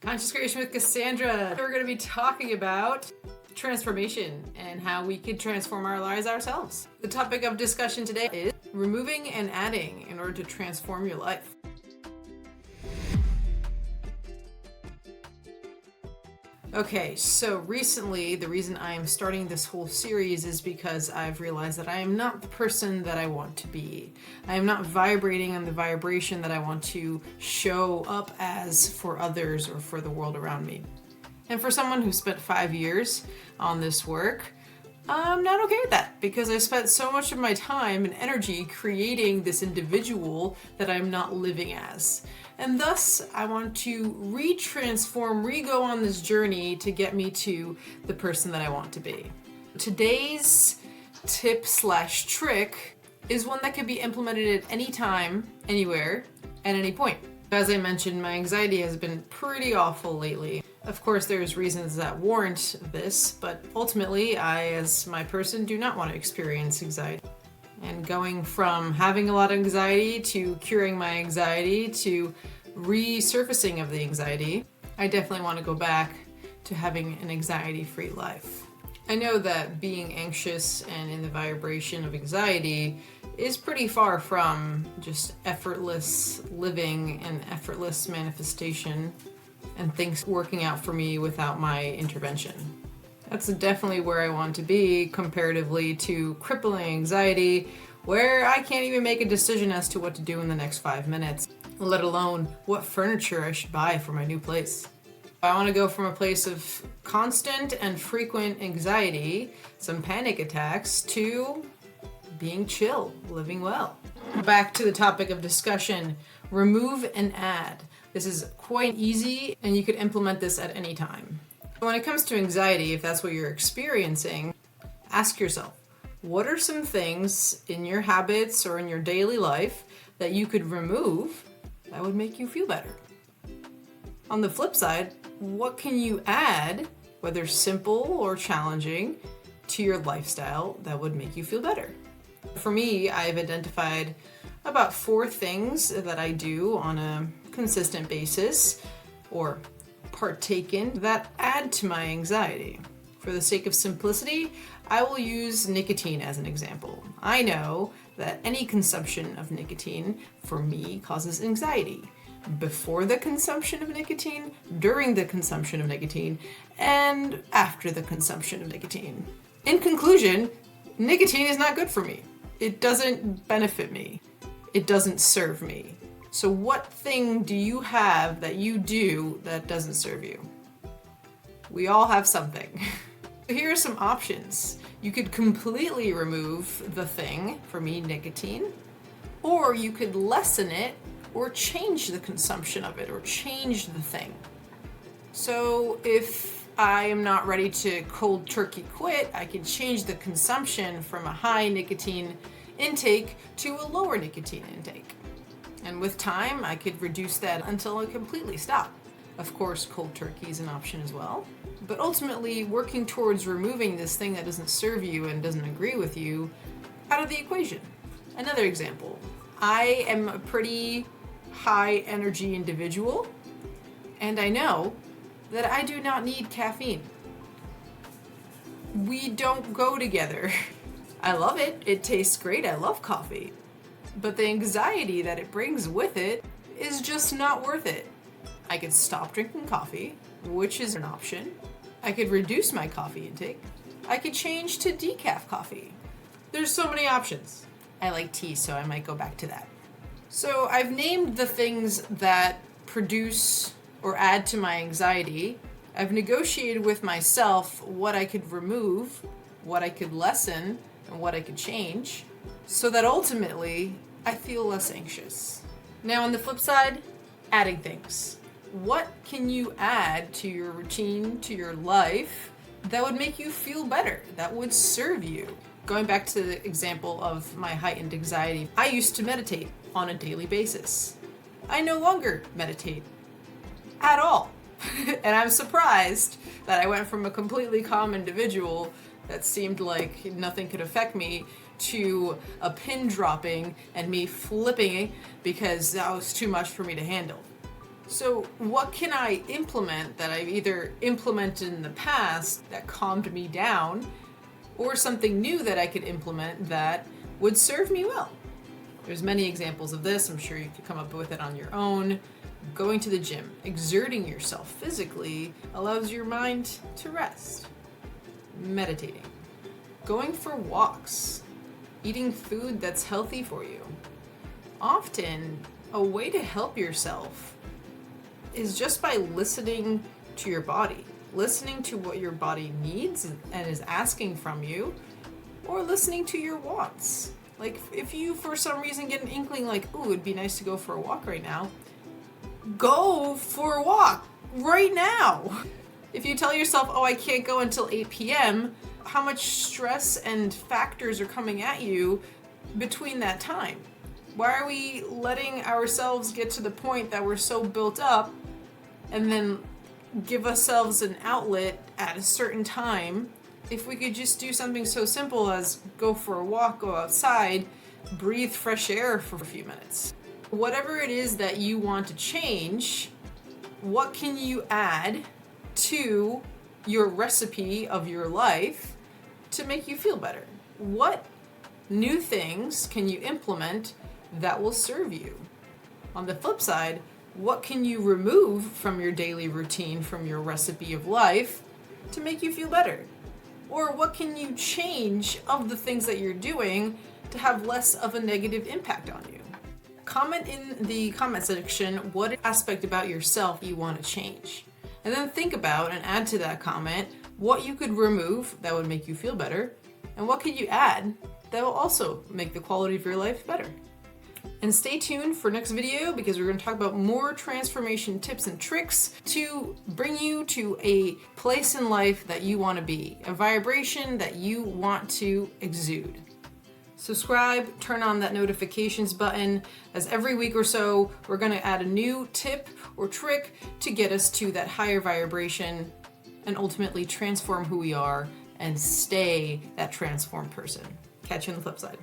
Conscious Creation with Cassandra. We're going to be talking about transformation and how we could transform our lives ourselves. The topic of discussion today is removing and adding in order to transform your life. Okay, so recently the reason I am starting this whole series is because I've realized that I am not the person that I want to be. I am not vibrating on the vibration that I want to show up as for others or for the world around me. And for someone who spent 5 years on this work, I'm not okay with that because I spent so much of my time and energy creating this individual that I'm not living as. And thus, I want to re-go on this journey to get me to the person that I want to be. Today's tip/trick is one that could be implemented at any time, anywhere, at any point. As I mentioned, my anxiety has been pretty awful lately. Of course, there's reasons that warrant this, but ultimately, I, as my person, do not want to experience anxiety. And going from having a lot of anxiety to curing my anxiety to resurfacing of the anxiety, I definitely want to go back to having an anxiety-free life. I know that being anxious and in the vibration of anxiety is pretty far from just effortless living and effortless manifestation and things working out for me without my intervention. That's definitely where I want to be comparatively to crippling anxiety, where I can't even make a decision as to what to do in the next 5 minutes, let alone what furniture I should buy for my new place. I want to go from a place of constant and frequent anxiety, some panic attacks, to being chill, living well. Back to the topic of discussion, remove and add. This is quite easy and you could implement this at any time. When it comes to anxiety, if that's what you're experiencing, ask yourself, what are some things in your habits or in your daily life that you could remove that would make you feel better? On the flip side, what can you add, whether simple or challenging, to your lifestyle that would make you feel better? For me, I've identified about 4 things that I do on a consistent basis or partake in that add to my anxiety. For the sake of simplicity, I will use nicotine as an example. I know that any consumption of nicotine for me causes anxiety. Before the consumption of nicotine, during the consumption of nicotine, and after the consumption of nicotine. In conclusion, nicotine is not good for me. It doesn't benefit me. It doesn't serve me. So what thing do you have that you do that doesn't serve you? We all have something. Here are some options. You could completely remove the thing, for me, nicotine, or you could lessen it or change the consumption of it or change the thing. So if I am not ready to cold turkey quit, I can change the consumption from a high nicotine intake to a lower nicotine intake. And with time, I could reduce that until I completely stop. Of course, cold turkey is an option as well. But ultimately, working towards removing this thing that doesn't serve you and doesn't agree with you out of the equation. Another example, I am a pretty high energy individual, and I know that I do not need caffeine. We don't go together. I love it. It tastes great. I love coffee. But the anxiety that it brings with it is just not worth it. I could stop drinking coffee, which is an option. I could reduce my coffee intake. I could change to decaf coffee. There's so many options. I like tea, so I might go back to that. So I've named the things that produce or add to my anxiety. I've negotiated with myself what I could remove, what I could lessen, and what I could change, so that ultimately I feel less anxious. Now on the flip side, adding things. What can you add to your routine, to your life, that would make you feel better, that would serve you? Going back to the example of my heightened anxiety, I used to meditate on a daily basis. I no longer meditate at all. And I'm surprised that I went from a completely calm individual that seemed like nothing could affect me to a pin dropping and me flipping because that was too much for me to handle. So what can I implement that I've either implemented in the past that calmed me down, or something new that I could implement that would serve me well? There's many examples of this. I'm sure you could come up with it on your own. Going to the gym, exerting yourself physically allows your mind to rest. Meditating, going for walks, eating food that's healthy for you. Often, a way to help yourself is just by listening to your body, listening to what your body needs and is asking from you, or listening to your wants. Like if you for some reason get an inkling like, ooh, it'd be nice to go for a walk right now, go for a walk right now. If you tell yourself, oh, I can't go until 8 p.m., how much stress and factors are coming at you between that time? Why are we letting ourselves get to the point that we're so built up and then give ourselves an outlet at a certain time? If we could just do something so simple as go for a walk, go outside, breathe fresh air for a few minutes. Whatever it is that you want to change, what can you add to your recipe of your life to make you feel better? What new things can you implement that will serve you? On the flip side, what can you remove from your daily routine, from your recipe of life to make you feel better? Or what can you change of the things that you're doing to have less of a negative impact on you? Comment in the comment section what aspect about yourself you want to change. And then think about and add to that comment what you could remove that would make you feel better, and what could you add that will also make the quality of your life better. And stay tuned for next video because we're going to talk about more transformation tips and tricks to bring you to a place in life that you want to be, a vibration that you want to exude. Subscribe, turn on that notifications button, as every week or so we're going to add a new tip or trick to get us to that higher vibration and ultimately transform who we are and stay that transformed person. Catch you on the flip side.